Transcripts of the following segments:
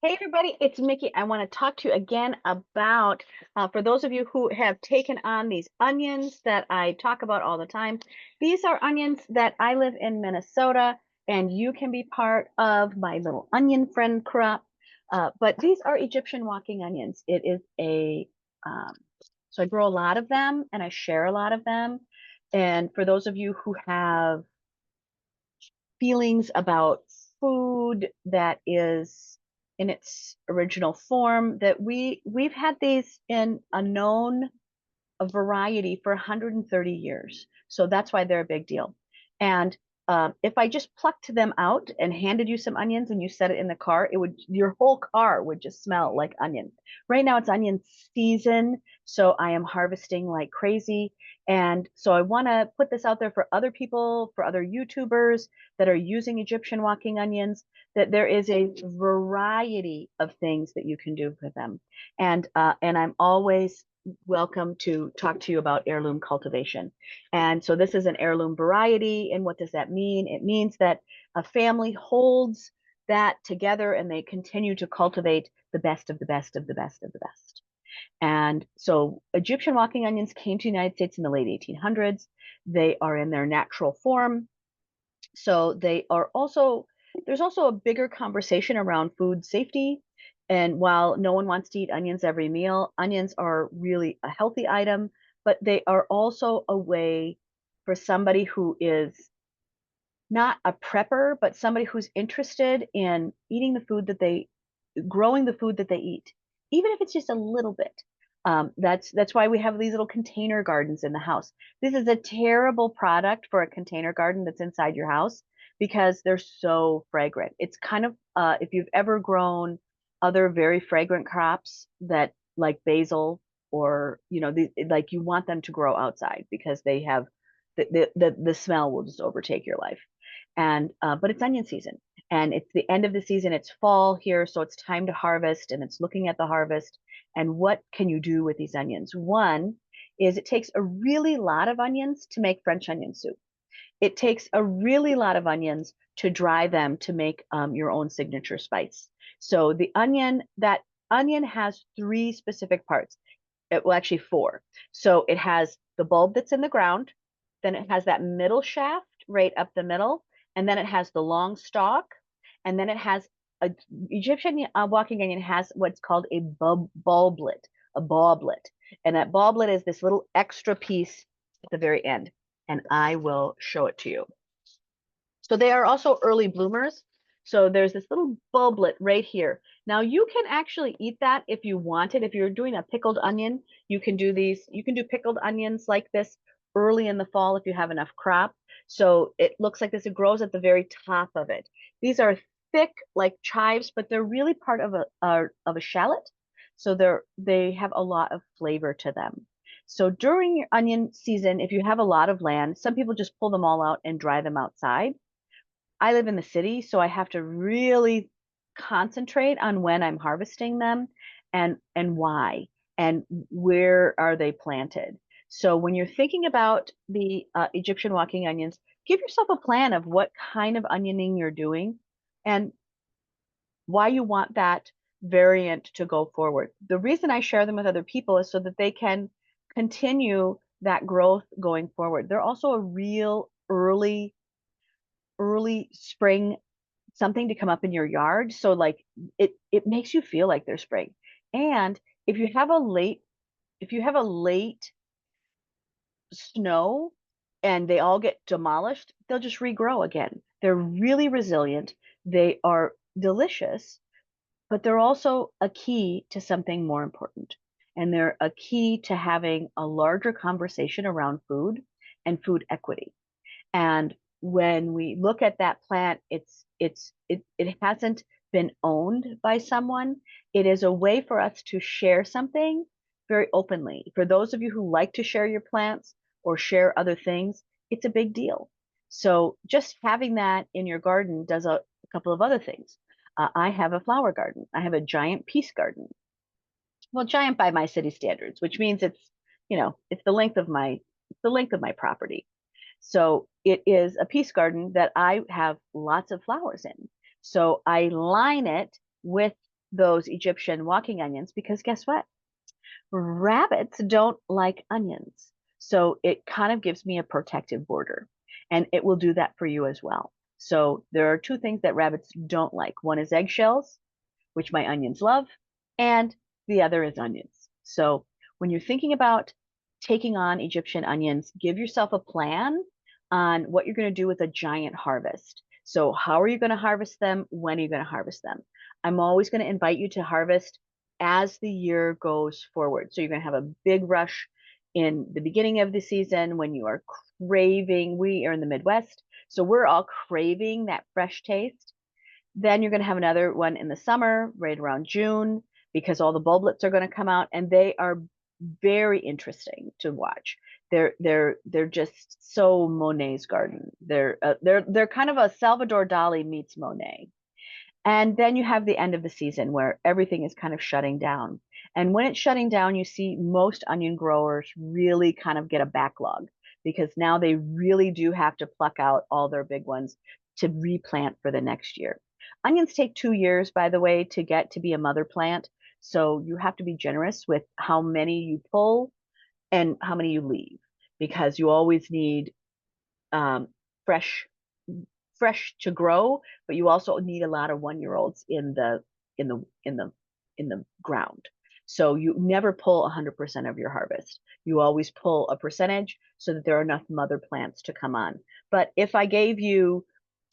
Hey everybody, it's Mickey. I want to talk to you again about, for those of you who have taken on these onions that I talk about all the time, these are onions that I live in Minnesota, and you can be part of my little onion friend crop. But these are Egyptian walking onions. It is um, so I grow a lot of them and I share a lot of them. And for those of you who have feelings about food that is in its original form, that we've had these in a known a variety for 130 years. So that's why they're a big deal. And if I just plucked them out and handed you some onions and you set it in the car, it would your whole car would just smell like onion. Right now it's onion season, so I am harvesting like crazy. And so I want to put this out there for other people, for other YouTubers that are using Egyptian walking onions, that there is a variety of things that you can do with them. And I'm always welcome to talk to you about heirloom cultivation. And so this is an heirloom variety. And what does that mean? It means that a family holds that together and they continue to cultivate the best of the best of the best of the best. And so Egyptian walking onions came to the United States in the late 1800s. They are in their natural form. So they are also, there's also a bigger conversation around food safety. And while no one wants to eat onions every meal, onions are really a healthy item, but they are also a way for somebody who is not a prepper, but somebody who's interested in eating the food that they, growing the food that they eat, even if it's just a little bit. That's why we have these little container gardens in the house. This is a terrible product for a container garden that's inside your house because they're so fragrant. It's kind of if you've ever grown other very fragrant crops that like basil or like you want them to grow outside because they have the smell will just overtake your life. And but it's onion season and it's the end of the season. It's fall here, so it's time to harvest and it's looking at the harvest and what can you do with these onions. One is it takes a really lot of onions to make French onion soup. It takes a really lot of onions to dry them to make your own signature spice. So the onion, that onion has three specific parts. Well, actually four. So it has the bulb that's in the ground, then it has that middle shaft right up the middle, and then it has the long stalk, and then it has a Egyptian walking onion has what's called a bulblet, a boblet, and that boblet is this little extra piece at the very end, and I will show it to you. So they are also early bloomers. So there's this little bulblet right here. Now you can actually eat that if you wanted. If you're doing a pickled onion, you can do these. You can do pickled onions like this early in the fall if you have enough crop. So it looks like this. It grows at the very top of it. These are thick like chives, but they're really part of a shallot. So they have a lot of flavor to them. So during your onion season, if you have a lot of land, some people just pull them all out and dry them outside. I live in the city, so I have to really concentrate on when I'm harvesting them and why and where are they planted. So when you're thinking about the Egyptian walking onions, give yourself a plan of what kind of onioning you're doing and why you want that variant to go forward. The reason I share them with other people is so that they can continue that growth going forward. They're also a real early spring something to come up in your yard. So like it makes you feel like there's spring. And if you have a late if you have a late snow and they all get demolished, they'll just regrow again. They're really resilient. They are delicious, but they're also a key to something more important. And they're a key to having a larger conversation around food and food equity. And when we look at that plant, it hasn't been owned by someone. It is a way for us to share something very openly. For those of you who like to share your plants or share other things, it's a big deal. So just having that in your garden does a couple of other things. I have a flower garden. I have a giant peace garden. Well, giant by my city standards, which means it's the length of my property. So it is a peace garden that I have lots of flowers in. So I line it with those Egyptian walking onions because guess what? Rabbits don't like onions. So it kind of gives me a protective border, and it will do that for you as well. So there are two things that rabbits don't like. One is eggshells, which my onions love, and the other is onions. So when you're thinking about taking on Egyptian onions, give yourself a plan on what you're going to do with a giant harvest. So how are you going to harvest them? When are you going to harvest them? I'm always going to invite you to harvest as the year goes forward. So you're going to have a big rush in the beginning of the season when you are craving, we are in the Midwest, so we're all craving that fresh taste. Then you're going to have another one in the summer, right around June, because all the bulblets are going to come out, and they are very interesting to watch. They're just so Monet's garden. They're kind of a Salvador Dali meets Monet. And then you have the end of the season where everything is kind of shutting down. And when it's shutting down, you see most onion growers really kind of get a backlog because now they really do have to pluck out all their big ones to replant for the next year. Onions take 2 years, by the way, to get to be a mother plant. So you have to be generous with how many you pull and how many you leave because you always need um, fresh to grow, but you also need a lot of 1-year-olds in the in the in the ground. So you never pull 100% of your harvest. You always pull a percentage so that there are enough mother plants to come on. But if I gave you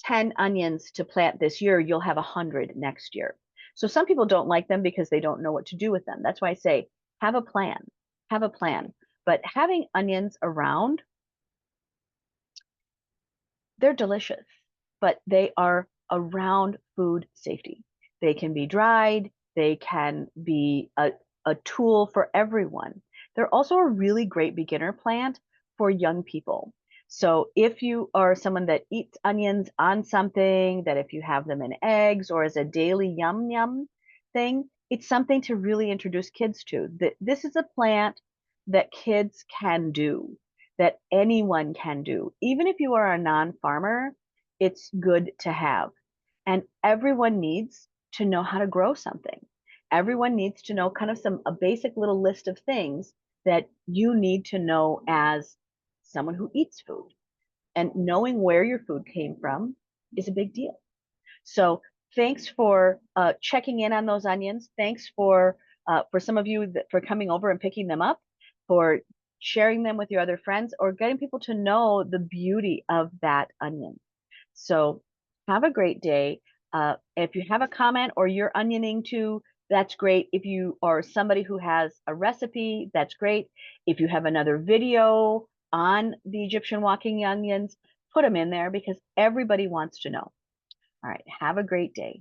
10 onions to plant this year, you'll have 100 next year. So some people don't like them because they don't know what to do with them. That's why I say have a plan. Have a plan. But having onions around, they're delicious, but they are around food safety. They can be dried, they can be a tool for everyone. They're also a really great beginner plant for young people. So if you are someone that eats onions on something, that if you have them in eggs or as a daily yum yum thing, it's something to really introduce kids to. That this is a plant that kids can do, that anyone can do. Even if you are a non-farmer, it's good to have. And everyone needs to know how to grow something. Everyone needs to know kind of a basic little list of things that you need to know as someone who eats food. And knowing where your food came from is a big deal. So thanks for checking in on those onions. Thanks for some of you for coming over and picking them up, for sharing them with your other friends, or getting people to know the beauty of that onion. So have a great day. If you have a comment or you're onioning too, that's great. If you are somebody who has a recipe, that's great. If you have another video on the Egyptian walking onions, put them in there because everybody wants to know. All right. Have a great day.